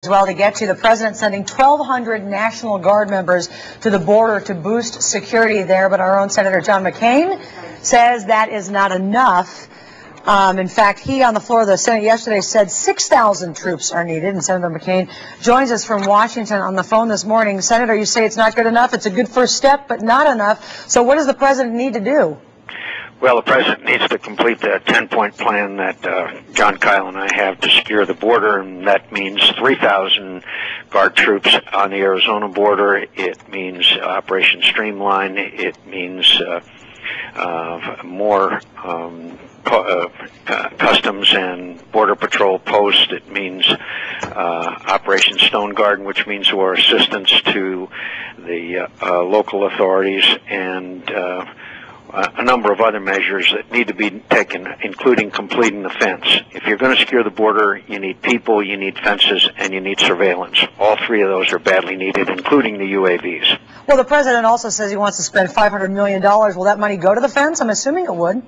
As well to get to, the president sending 1,200 National Guard members to the border to boost security there, but our own Senator John McCAIN says that is not enough. In fact, he on the floor of the Senate yesterday said 6,000 troops are needed, and Senator McCAIN joins us from Washington on the phone this morning. Senator, you say it's not good enough. It's a good first step, but not enough. So what does the president need to do? Well, the president needs to complete the 10-point plan that John Kyle and I have to secure the border, and that means 3,000 Guard troops on the Arizona border. It means Operation Streamline. It means more Customs and Border Patrol posts. It means Operation Stone Garden, which means more assistance to the local authorities, and a number of other measures that need to be taken, including completing the fence. If you're going to secure the border, you need people, you need fences, and you need surveillance. All three of those are badly needed, including the UAVs. Well, the president also says he wants to spend $500 million. Will that money go to the fence? I'm assuming it would.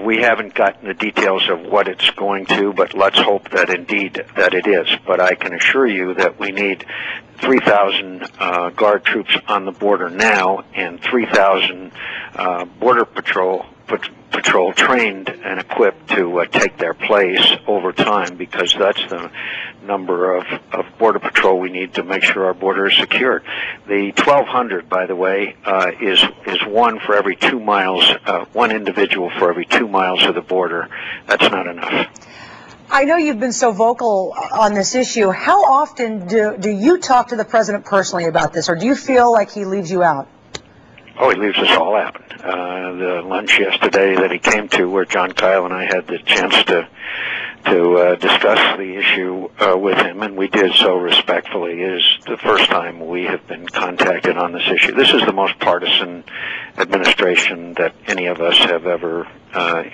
We haven't gotten the details of what it's going to, but let's hope that indeed that it is. But I can assure you that we need 3,000 Guard troops on the border now, and 3,000 Border Patrol trained and equipped to take their place over time, because that's the number of Border Patrol we need to make sure our border is secured. The 1,200, by the way, is one for every 2 miles, one individual for every 2 miles of the border. That's not enough. I know you've been so vocal on this issue. How often do you talk to the president personally about this, or do you feel like he leaves you out? Oh, he leaves us all out. The lunch yesterday that he came to, where John Kyle and I had the chance to discuss the issue with him, and we did so respectfully, is the first time we have been contacted on this issue. This is the most partisan administration that any of us have ever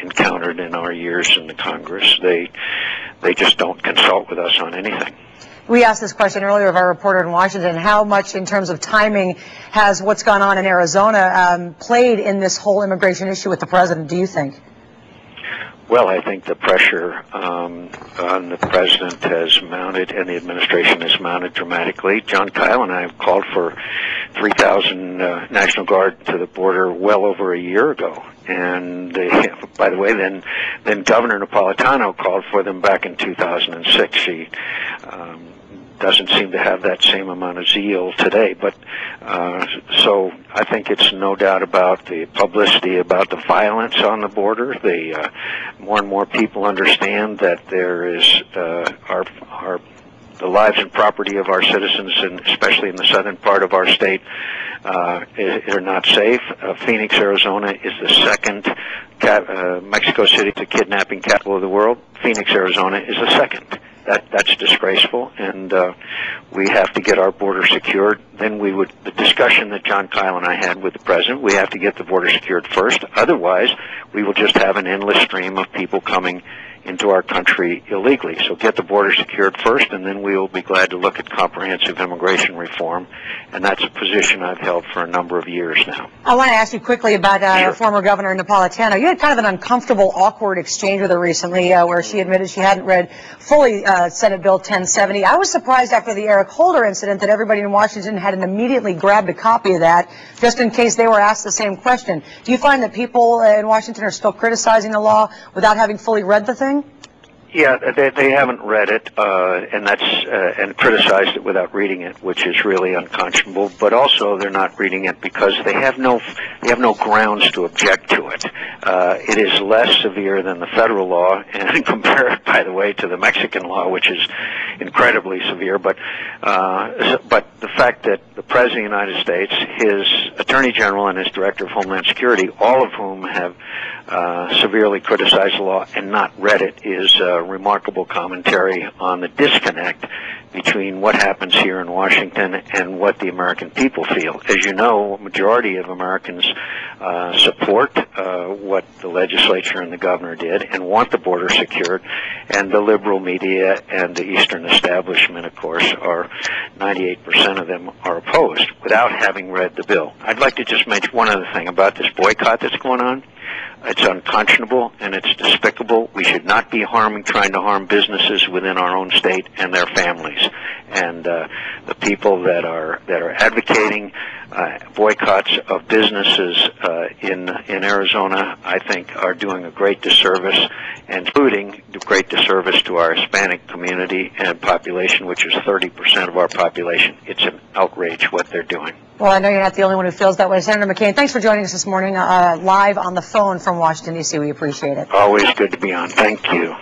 encountered in our years in the Congress. They just don't consult with us on anything. We asked this question earlier of our reporter in Washington. How much, in terms of timing, has what's gone on in Arizona played in this whole immigration issue with the president, do you think? Well, I think the pressure on the president has mounted, and the administration has mounted dramatically. John Kyle and I have called for 3,000 National Guard to the border well over a year ago. And by the way, then Governor Napolitano called for them back in 2006. She doesn't seem to have that same amount of zeal today. But so I think it's no doubt about the publicity about the violence on the border. More and more people understand that there is the lives and property of our citizens, and especially in the southern part of our state, are not safe. Phoenix, Arizona is the second. Mexico City is the kidnapping capital of the world. Phoenix, Arizona is the second. That's disgraceful, and we have to get our border secured. Then the discussion that John Kyle and I had with the president, we have to get the border secured first. Otherwise, we will just have an endless stream of people coming into our country illegally. So get the border secured first, and then we will be glad to look at comprehensive immigration reform. And that's a position I've held for a number of years now. I want to ask you quickly about former Governor Napolitano. You had kind of an uncomfortable, awkward exchange with her recently where she admitted she hadn't read fully Senate Bill 1070. I was surprised after the Eric Holder incident that everybody in Washington hadn't immediately grabbed a copy of that, just in case they were asked the same question. Do you find that people in Washington are still criticizing the law without having fully read the thing? Yeah, they haven't read it, and criticized it without reading it, which is really unconscionable. But also, they're not reading it because they have no grounds to object to it. It is less severe than the federal law, and compared, by the way, to the Mexican law, which is incredibly severe. But the fact that the President of the United States, his Attorney General, and his Director of Homeland Security, all of whom have severely criticized the law and not read it, is remarkable commentary on the disconnect between what happens here in Washington and what the American people feel. As you know, a majority of Americans support what the legislature and the governor did and want the border secured, and the liberal media and the Eastern establishment, of course, 98% of them are opposed without having read the bill. I'd like to just mention one other thing about this boycott that's going on. It's unconscionable and it's despicable. We should not be trying to harm businesses within our own state and their families. And the people that are advocating boycotts of businesses in Arizona, I think, are doing a great disservice, including a great disservice to our Hispanic community and population, which is 30% of our population. It's an outrage what they're doing. Well, I know you're not the only one who feels that way. Senator McCain, thanks for joining us this morning live on the phone from Washington, D.C. We appreciate it. Always good to be on. Thank you.